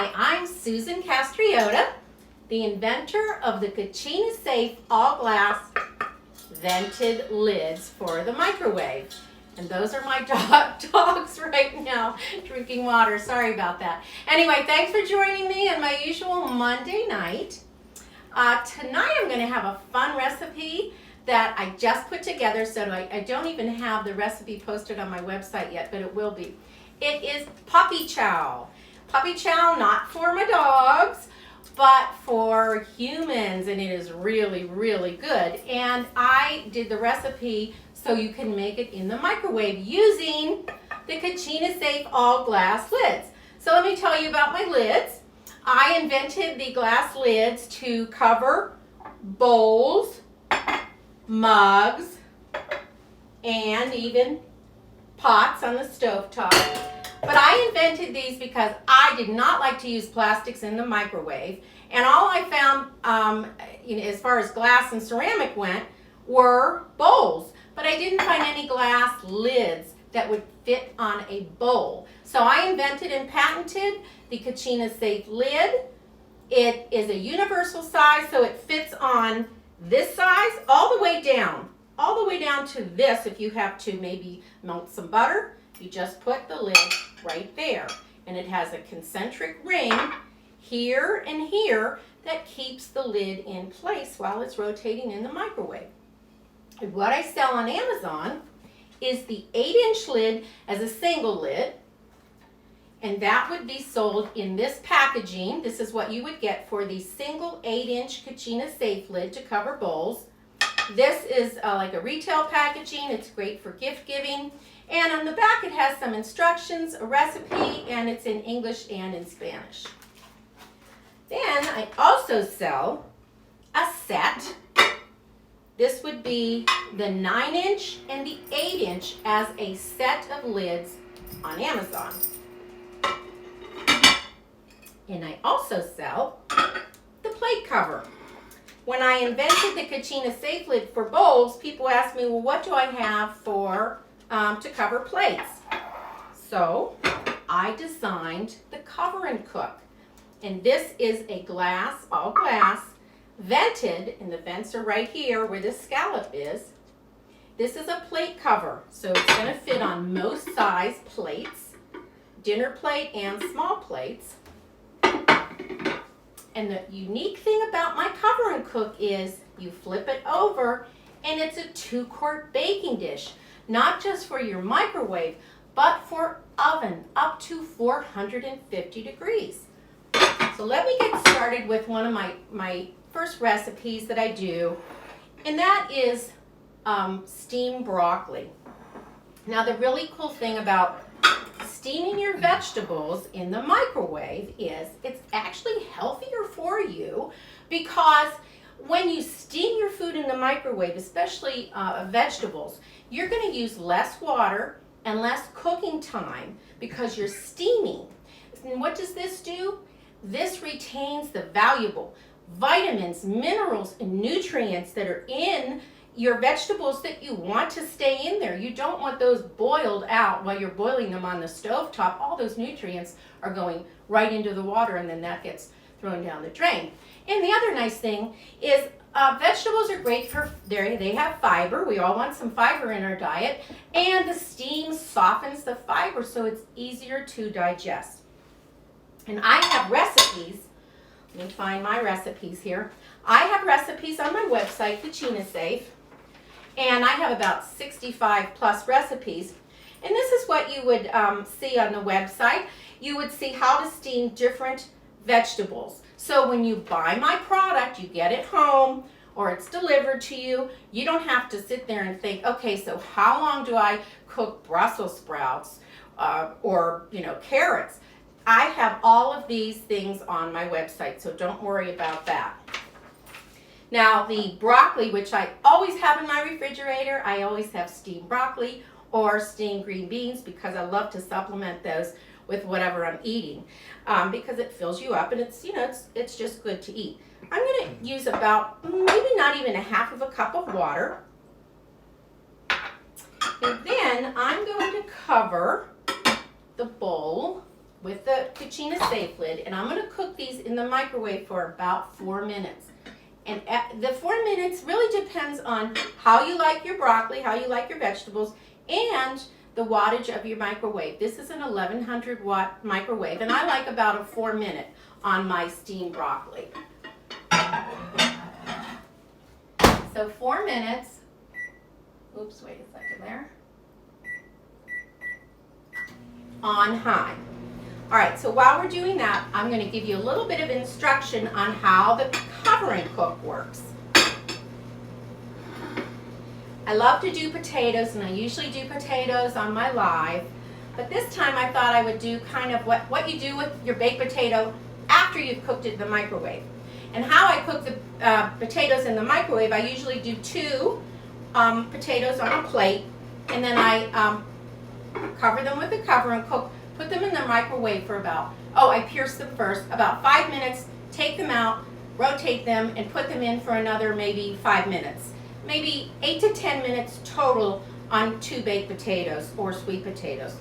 Hi, I'm Susan Castriota, the inventor of the Cucina-safe all-glass vented lids for the microwave. And those are my dogs right now drinking water. Sorry about that. Anyway, thanks for joining me on my usual Monday night. Tonight I'm going to have a fun recipe that I just put together, so I don't even have the recipe posted on my website yet, but it will be. It is puppy chow. Puppy chow, not for my dogs, but for humans, and it is really, really good. And I did the recipe so you can make it in the microwave using the Cucina-safe all-glass lids. So let me tell you about my lids. I invented the glass lids to cover bowls, mugs, and even pots on the stovetop. But I invented these because I did not like to use plastics in the microwave. And all I found, as far as glass and ceramic went, were bowls. But I didn't find any glass lids that would fit on a bowl. So I invented and patented the Cucina-safe lid. It is a universal size, so it fits on this size all the way down to this. If you have to maybe melt some butter, you just put the lid right there. And it has a concentric ring here and here that keeps the lid in place while it's rotating in the microwave. And what I sell on Amazon is the 8-inch lid as a single lid. And that would be sold in this packaging. This is what you would get for the single 8-inch Cucina-safe lid to cover bowls. This is like a retail packaging. It's great for gift giving. And on the back it has some instructions, a recipe, and it's in English and in Spanish. Then I also sell a set. This would be the 9-inch and the 8-inch as a set of lids on Amazon. And I also sell the plate cover. When I invented the Cucina-safe lid for bowls, people asked me, well, what do I have for to cover plates? So I designed the Cover and Cook. And this is a glass, all glass, vented, and the vents are right here where this scallop is. This is a plate cover, so it's going to fit on most size plates, dinner plate and small plates. And the unique thing about my Cover and Cook is you flip it over and it's a 2-quart baking dish, not just for your microwave, but for oven up to 450 degrees. So let me get started with one of my first recipes that I do, and that is steamed broccoli. Now the really cool thing about steaming your vegetables in the microwave is it's actually healthier for you, because when you steam your food in the microwave, especially vegetables, you're going to use less water and less cooking time because you're steaming. And what does this do? This retains the valuable vitamins, minerals, and nutrients that are in your vegetables that you want to stay in there. You don't want those boiled out while you're boiling them on the stovetop. All those nutrients are going right into the water, and then that gets thrown down the drain. And the other nice thing is vegetables are great for, they have fiber. We all want some fiber in our diet, and the steam softens the fiber so it's easier to digest. And I have recipes. Let me find my recipes here. I have recipes on my website, Cucina-safe, and I have about 65 plus recipes. And this is what you would see on the website. You would see how to steam different vegetables. So when you buy my product, you get it home or it's delivered to you, you don't have to sit there and think, okay, so how long do I cook Brussels sprouts or carrots? I have all of these things on my website, so don't worry about that. Now the broccoli, which I always have in my refrigerator, I always have steamed broccoli or steamed green beans because I love to supplement those with whatever I'm eating because it fills you up and it's just good to eat. I'm going to use about maybe not even a half of a cup of water. And then I'm going to cover the bowl with the Cucina Safe lid, and I'm going to cook these in the microwave for about 4 minutes. And the 4 minutes really depends on how you like your broccoli, how you like your vegetables, and the wattage of your microwave. This is an 1100 watt microwave, and I like about a 4 minute on my steamed broccoli. So 4 minutes. Oops, wait a second there. On high. All right, so while we're doing that, I'm going to give you a little bit of instruction on how the cover and cook works. I love to do potatoes, and I usually do potatoes on my live, but this time I thought I would do kind of what you do with your baked potato after you've cooked it in the microwave. And how I cook the potatoes in the microwave, I usually do 2 potatoes on a plate, and then I cover them with the cover and put them in the microwave for I pierce them first, about 5 minutes, take them out, rotate them, and put them in for another maybe 5 minutes. Maybe 8 to 10 minutes total on 2 baked potatoes or sweet potatoes.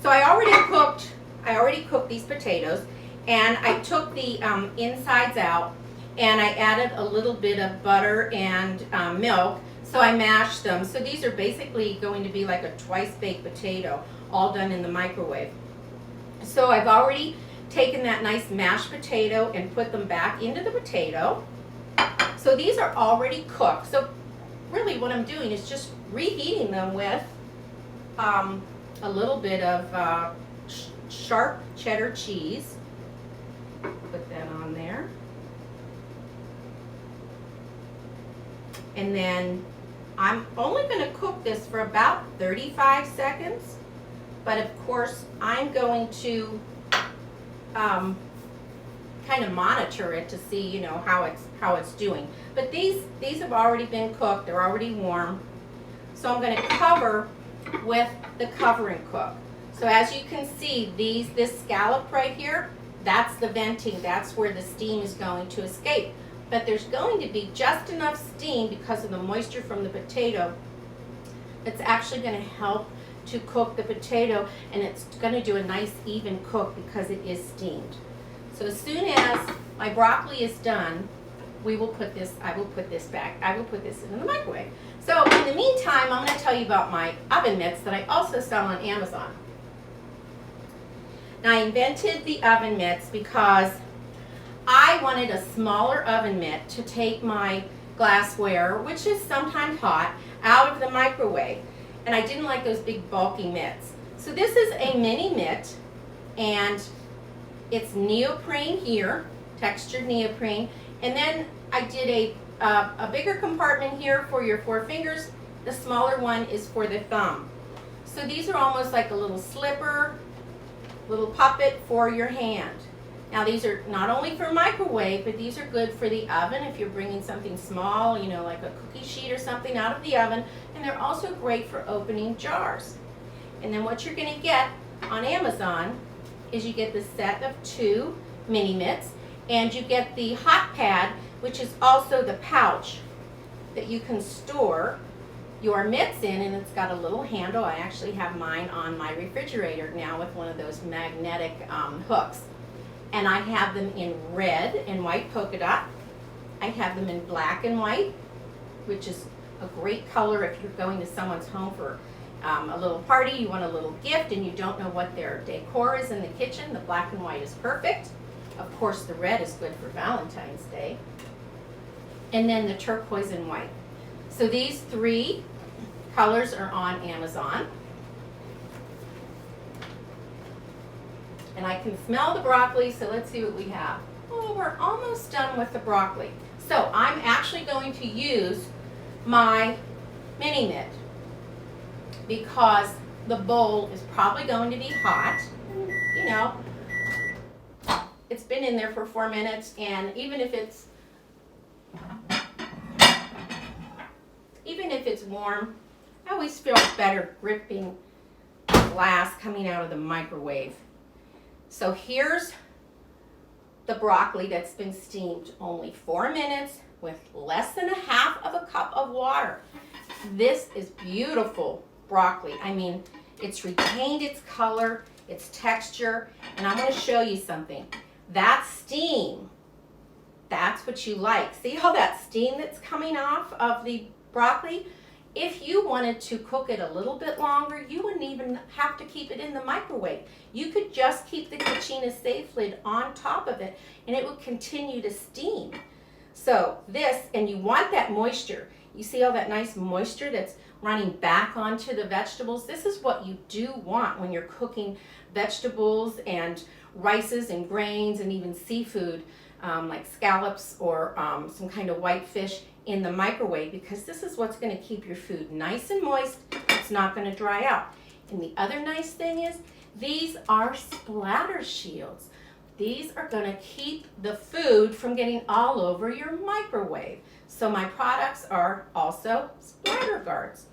So I already cooked these potatoes, and I took the insides out, and I added a little bit of butter and milk, so I mashed them. So these are basically going to be like a twice baked potato, all done in the microwave. So I've already taken that nice mashed potato and put them back into the potato. So these are already cooked. So really what I'm doing is just reheating them with a little bit of sharp cheddar cheese. Put that on there. And then I'm only going to cook this for about 35 seconds. But of course, I'm going to kind of monitor it to see, you know, how it's doing. But these have already been cooked; they're already warm. So I'm going to cover with the cover and cook. So as you can see, this scallop right here, that's the venting. That's where the steam is going to escape. But there's going to be just enough steam because of the moisture from the potato that's actually going to help to cook the potato, and it's going to do a nice even cook because it is steamed. So as soon as my broccoli is done, I will put this in the microwave. So in the meantime, I'm going to tell you about my oven mitts that I also sell on Amazon. Now I invented the oven mitts because I wanted a smaller oven mitt to take my glassware, which is sometimes hot, out of the microwave. And I didn't like those big bulky mitts. So this is a mini mitt, and it's neoprene here, textured neoprene. And then I did a bigger compartment here for your 4 fingers. The smaller one is for the thumb. So these are almost like a little slipper, little puppet for your hand. Now these are not only for microwave, but these are good for the oven if you're bringing something small, you know, like a cookie sheet or something out of the oven. And they're also great for opening jars. And then what you're going to get on Amazon is you get the set of 2 mini mitts, and you get the hot pad, which is also the pouch that you can store your mitts in, and it's got a little handle. I actually have mine on my refrigerator now with one of those magnetic hooks. And I have them in red and white polka dot. I have them in black and white, which is a great color if you're going to someone's home for a little party, you want a little gift, and you don't know what their decor is in the kitchen. The black and white is perfect. Of course, the red is good for Valentine's Day. And then the turquoise and white. So these 3 colors are on Amazon. And I can smell the broccoli, so let's see what we have. Oh, we're almost done with the broccoli. So I'm actually going to use my mini mitt because the bowl is probably going to be hot. You know, it's been in there for 4 minutes, and even if it's warm, I always feel better gripping glass coming out of the microwave. So here's the broccoli that's been steamed only 4 minutes with less than a half of a cup of water. This is beautiful broccoli. I mean, it's retained its color. its texture, and I'm going to show you something. That steam, that's what you like. See how that steam that's coming off of the broccoli? If you wanted to cook it a little bit longer, you wouldn't even have to keep it in the microwave. You could just keep the Cucina Safe lid on top of it and it would continue to steam. So this, and you want that moisture. You see all that nice moisture that's running back onto the vegetables? This is what you do want when you're cooking vegetables and rices and grains and even seafood like scallops or some kind of white fish in the microwave, because this is what's going to keep your food nice and moist. It's not going to dry out. And the other nice thing is these are splatter shields. These are going to keep the food from getting all over your microwave. So my products are also splatter guards.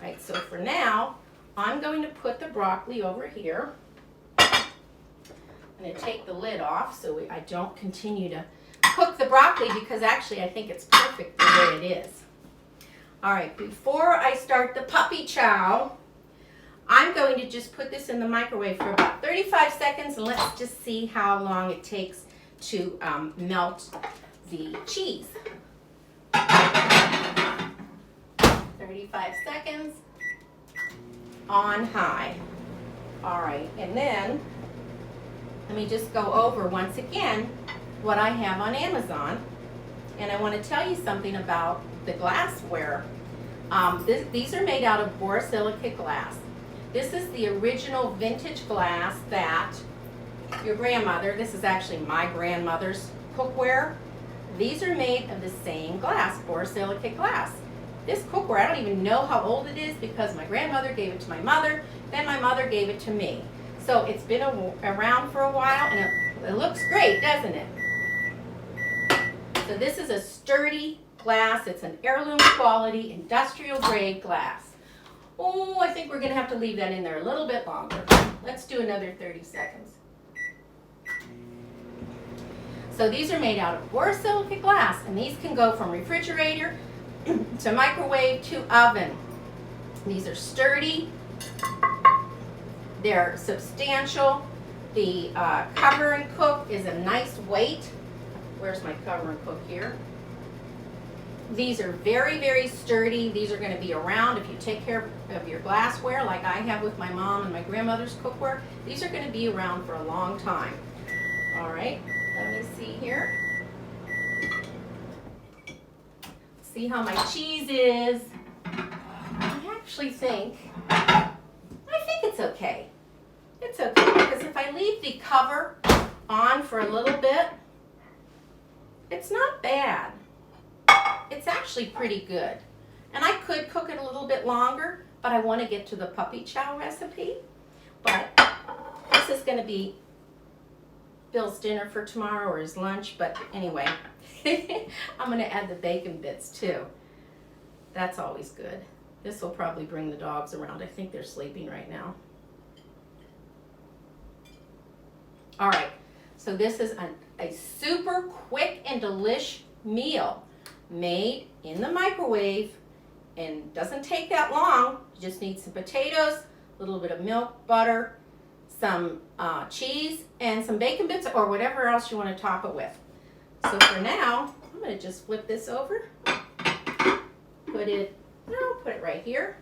All right, so for now, I'm going to put the broccoli over here. I'm going to take the lid off so I don't continue to cook the broccoli, because actually I think it's perfect the way it is. All right, before I start the puppy chow, I'm going to just put this in the microwave for about 35 seconds, and let's just see how long it takes to melt the cheese. 35 seconds on high. All right, and then let me just go over once again what I have on Amazon, and I want to tell you something about the glassware. These are made out of borosilicate glass. This is the original vintage glass that your grandmother, this is actually my grandmother's cookware. These are made of the same glass, borosilicate glass. This cookware, I don't even know how old it is, because my grandmother gave it to my mother, then my mother gave it to me. So it's been around for a while, and it looks great, doesn't it? So this is a sturdy glass. It's an heirloom quality, industrial grade glass. Oh, I think we're going to have to leave that in there a little bit longer. Let's do another 30 seconds. So these are made out of borosilicate glass, and these can go from refrigerator to microwave to oven. These are sturdy. They're substantial. The cover and cook is a nice weight. Where's my cover and cook here? These are very, very sturdy. These are going to be around if you take care of your glassware like I have with my mom and my grandmother's cookware. These are going to be around for a long time. All right, let me see here. See how my cheese is. I actually think it's okay. It's okay, because if I leave the cover on for a little bit, it's not bad. It's actually pretty good. And I could cook it a little bit longer, but I want to get to the puppy chow recipe. But this is going to be Bill's dinner for tomorrow, or his lunch. But anyway, I'm going to add the bacon bits too. That's always good. This will probably bring the dogs around. I think they're sleeping right now. All right, so this is a super quick and delish meal made in the microwave, and doesn't take that long. You just need some potatoes, a little bit of milk, butter, some cheese, and some bacon bits, or whatever else you want to top it with. So for now, I'm going to just flip this over, put it right here,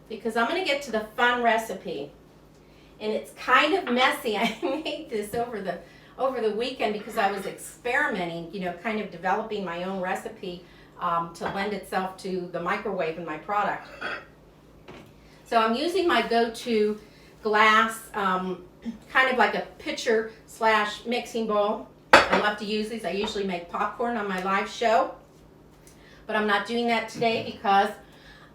because I'm going to get to the fun recipe. And it's kind of messy. I made this over the weekend because I was experimenting, kind of developing my own recipe to lend itself to the microwave in my product. So I'm using my go-to glass, kind of like a pitcher / mixing bowl. I love to use these. I usually make popcorn on my live show, but I'm not doing that today because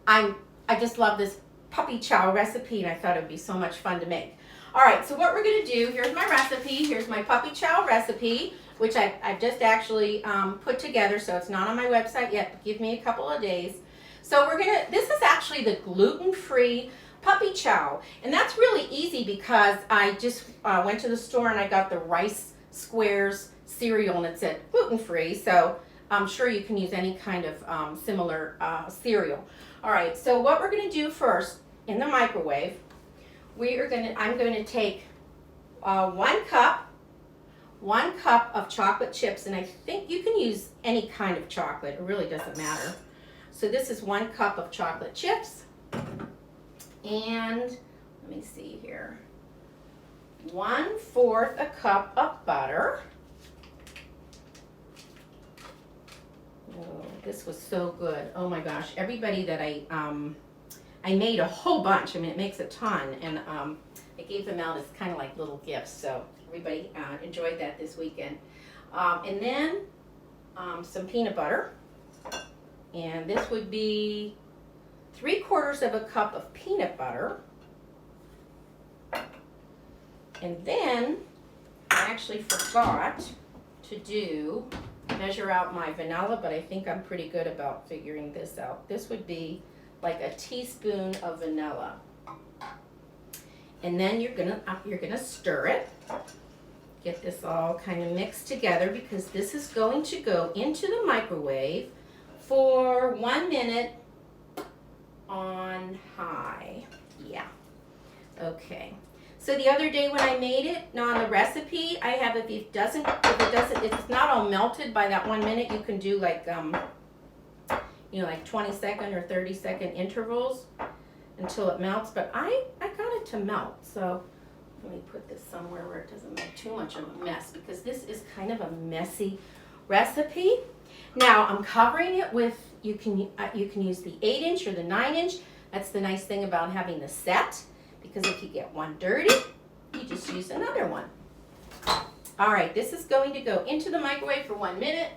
I just love this puppy chow recipe, and I thought it would be so much fun to make. All right, so what we're going to do, here's my recipe. Here's my puppy chow recipe, which I've just actually put together, so it's not on my website yet, but give me a couple of days. So this is actually the gluten-free puppy chow, and that's really easy because I just went to the store and I got the Rice Squares cereal, and it said gluten-free, so I'm sure you can use any kind of similar cereal. All right, so what we're going to do first in the microwave, I'm going to take 1 cup of chocolate chips, and I think you can use any kind of chocolate. It really doesn't matter. So this is 1 cup of chocolate chips, and let me see here, 1/4 a cup of butter. Oh, this was so good. Oh my gosh, everybody that I made a whole bunch. I mean, it makes a ton, and I gave them out as kind of like little gifts, so everybody enjoyed that this weekend. And then some peanut butter, and this would be 3/4 of a cup of peanut butter. And then I actually forgot to measure out my vanilla, but I think I'm pretty good about figuring this out. This would be like a teaspoon of vanilla. And then you're gonna stir it. Get this all kind of mixed together, because this is going to go into the microwave for 1 minute on high. Yeah. Okay. So the other day when I made it, now on the recipe, I have, if it's not all melted by that 1 minute, you can do like, you know, like 20-second or 30-second intervals until it melts. But I got it to melt. So let me put this somewhere where it doesn't make too much of a mess, because this is kind of a messy recipe. Now I'm covering it with, you can use the 8-inch or the 9-inch. That's the nice thing about having the set, because if you get one dirty, you just use another one. All right, this is going to go into the microwave for 1 minute.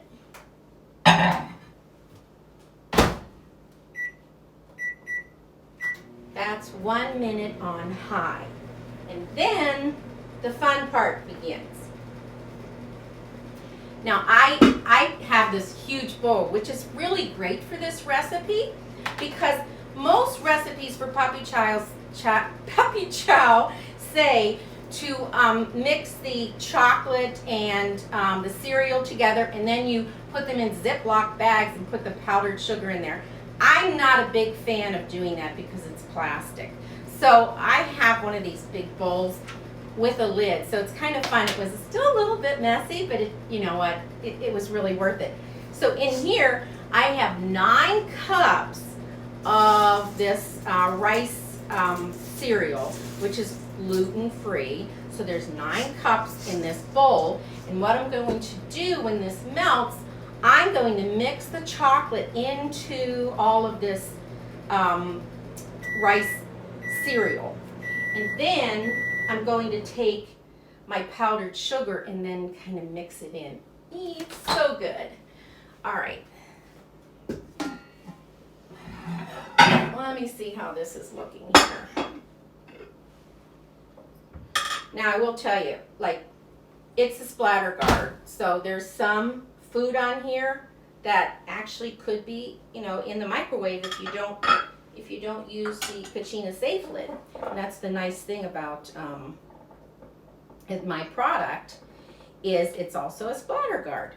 That's 1 minute on high. And then the fun part begins. Now I have this huge bowl, which is really great for this recipe, because most recipes for puppy chow say to mix the chocolate and the cereal together, and then you put them in Ziploc bags and put the powdered sugar in there. I'm not a big fan of doing that because it's plastic. So I have one of these big bowls with a lid, so it's kind of fun. It was still a little bit messy, but you know what? It was really worth it. So in here, I have 9 cups of this rice cereal, which is gluten-free. So there's 9 cups in this bowl, and what I'm going to do when this melts, I'm going to mix the chocolate into all of this rice cereal, and then I'm going to take my powdered sugar and then kind of mix it in. It's so good. All right. Let me see how this is looking here. Now I will tell you, like, it's a splatter guard, so there's some food on here that actually could be, you know, in the microwave if you don't use the Kachina Safe lid. And that's the nice thing about my product, is it's also a splatter guard,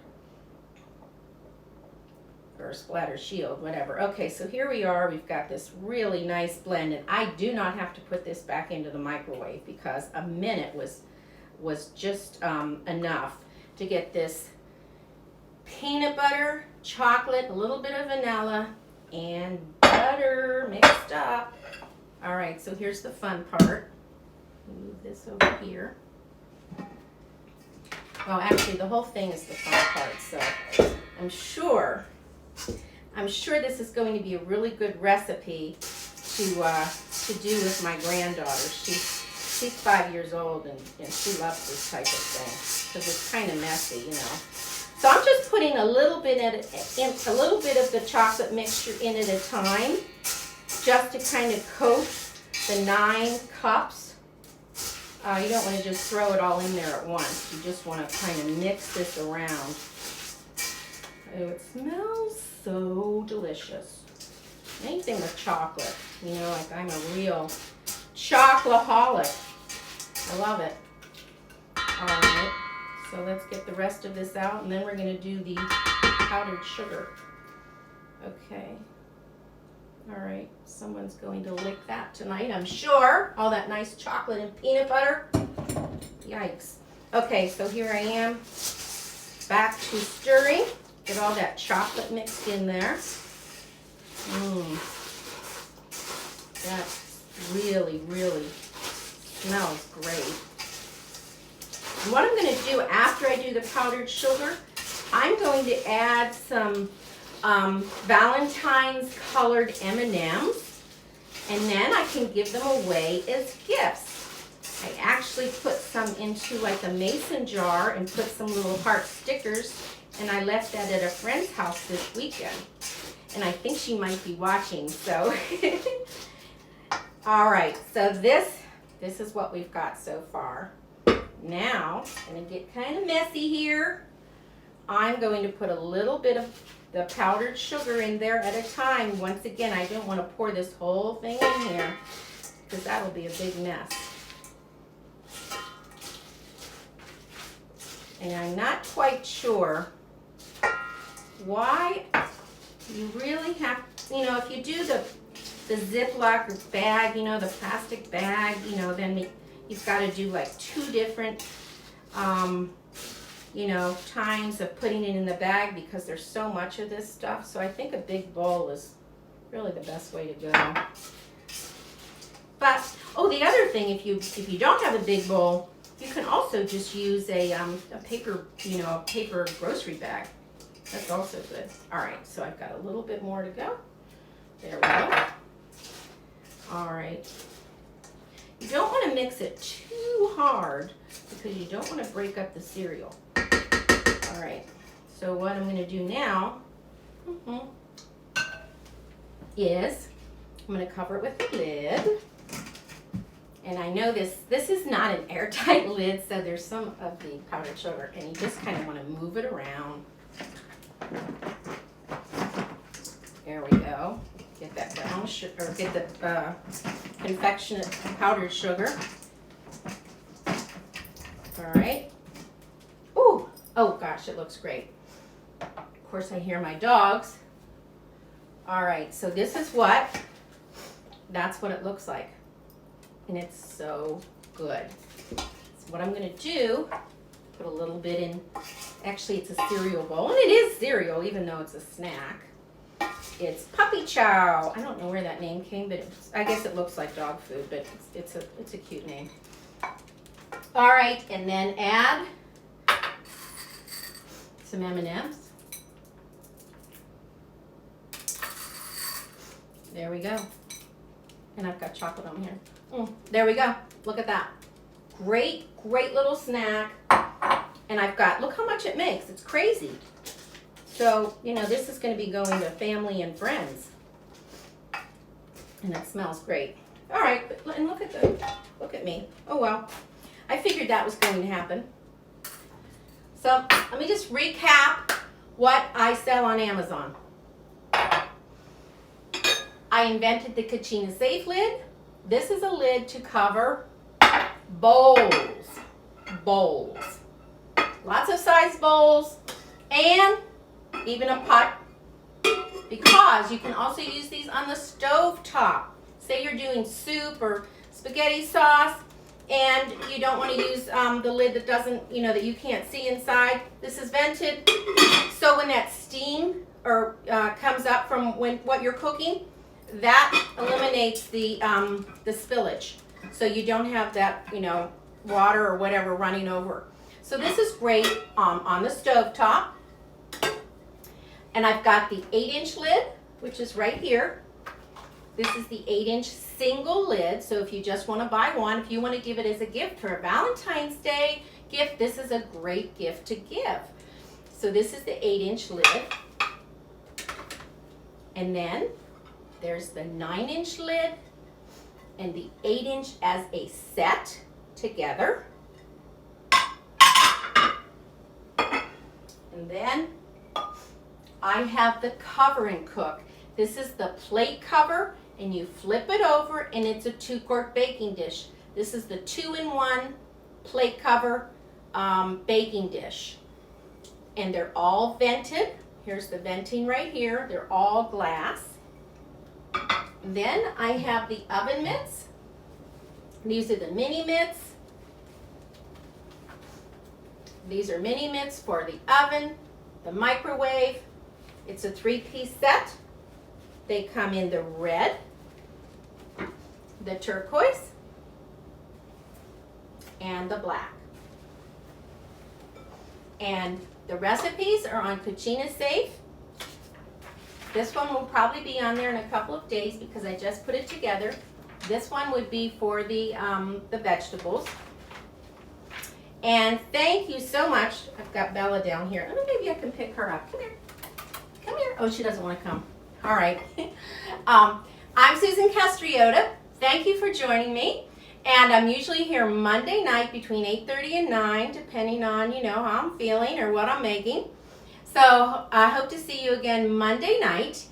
or a splatter shield, whatever. Okay, so here we are. We've got this really nice blend, and I do not have to put this back into the microwave, because a minute was just enough to get this peanut butter, chocolate, a little bit of vanilla, and butter mixed up. All right, so here's the fun part. Move this over here. Well, actually, the whole thing is the fun part. So I'm sure this is going to be a really good recipe to do with my granddaughter. She's 5 years old, and she loves this type of thing because it's kind of messy, you know. So I'm just putting a little bit of the chocolate mixture in at a time, just to kind of coat the 9 cups. You don't want to just throw it all in there at once. You just want to kind of mix this around. Oh, it smells so delicious. Anything with chocolate, you know, like I'm a real chocoholic. I love it. All right. So let's get the rest of this out, and then we're going to do the powdered sugar. Okay. All right, someone's going to lick that tonight, I'm sure. All that nice chocolate and peanut butter. Yikes. Okay, so here I am, back to stirring. Get all that chocolate mixed in there. That really, really smells great. And what I'm going to do after I do the powdered sugar, I'm going to add some Valentine's colored M&Ms, and then I can give them away as gifts. I actually put some into like a mason jar and put some little heart stickers, and I left that at a friend's house this weekend. And I think she might be watching, so. All right, so this is what we've got so far. Now, it's gonna get kind of messy here. I'm going to put a little bit of the powdered sugar in there at a time. Once again, I don't want to pour this whole thing in here because that'll be a big mess. And I'm not quite sure why you really have, you know, if you do the Ziploc bag, you know, the plastic bag, you know, then you've got to do like 2 different, you know, times of putting it in the bag because there's so much of this stuff. So I think a big bowl is really the best way to go. But, oh, the other thing, if you don't have a big bowl, you can also just use a paper, you know, a paper grocery bag. That's also good. All right, so I've got a little bit more to go. There we go. All right. You don't want to mix it too hard because you don't want to break up the cereal. All right, so what I'm going to do now is I'm going to cover it with a lid. And I know this is not an airtight lid, so there's some of the powdered sugar, and you just kind of want to move it around. There we go. Get that brown sugar, or get the confectionate powdered sugar. All right. Ooh, oh gosh, it looks great. Of course, I hear my dogs. All right, so this is that's what it looks like. And it's so good. So what I'm going to do, put a little bit in, actually it's a cereal bowl, and it is cereal even though it's a snack. It's Puppy Chow. I don't know where that name came, but I guess it looks like dog food, but it's a cute name. All right, and then add some M&Ms. There we go. And I've got chocolate on here. There we go. Look at that. Great, great little snack. And I've got, look how much it makes. It's crazy. So, you know, this is going to be going to family and friends. And it smells great. All right, and look at me. Oh, well. I figured that was going to happen. So, let me just recap what I sell on Amazon. I invented the Kachina Safe lid. This is a lid to cover bowls. Bowls. Lots of size bowls and even a pot, because you can also use these on the stove top. Say you're doing soup or spaghetti sauce and you don't want to use the lid that doesn't, you know, that you can't see inside. This is vented, so when that steam or comes up from what you're cooking, that eliminates the spillage, so you don't have that, you know, water or whatever running over. So this is great on the stove top. And I've got the 8-inch lid, which is right here. This is the 8-inch single lid, so if you just want to buy one, if you want to give it as a gift for a Valentine's Day gift, this is a great gift to give. So this is the 8-inch lid. And then there's the 9-inch lid and the 8-inch as a set together. And then I have the cover and cook. This is the plate cover, and you flip it over and it's a 2-quart baking dish. This is the 2-in-1 plate cover baking dish. And they're all vented. Here's the venting right here. They're all glass. Then I have the oven mitts. These are the mini mitts. These are mini mitts for the oven, the microwave. It's a 3-piece set. They come in the red, the turquoise, and the black. And the recipes are on Cucina Safe. This one will probably be on there in a couple of days because I just put it together. This one would be for the vegetables. And thank you so much. I've got Bella down here. Oh, maybe I can pick her up. Come here. Come here. Oh, she doesn't want to come. All right. I'm Susan Castriota. Thank you for joining me. And I'm usually here Monday night between 8:30 and 9, depending on, how I'm feeling or what I'm making. So I hope to see you again Monday night.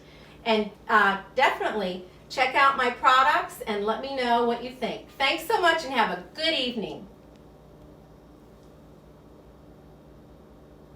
And definitely check out my products and let me know what you think. Thanks so much and have a good evening.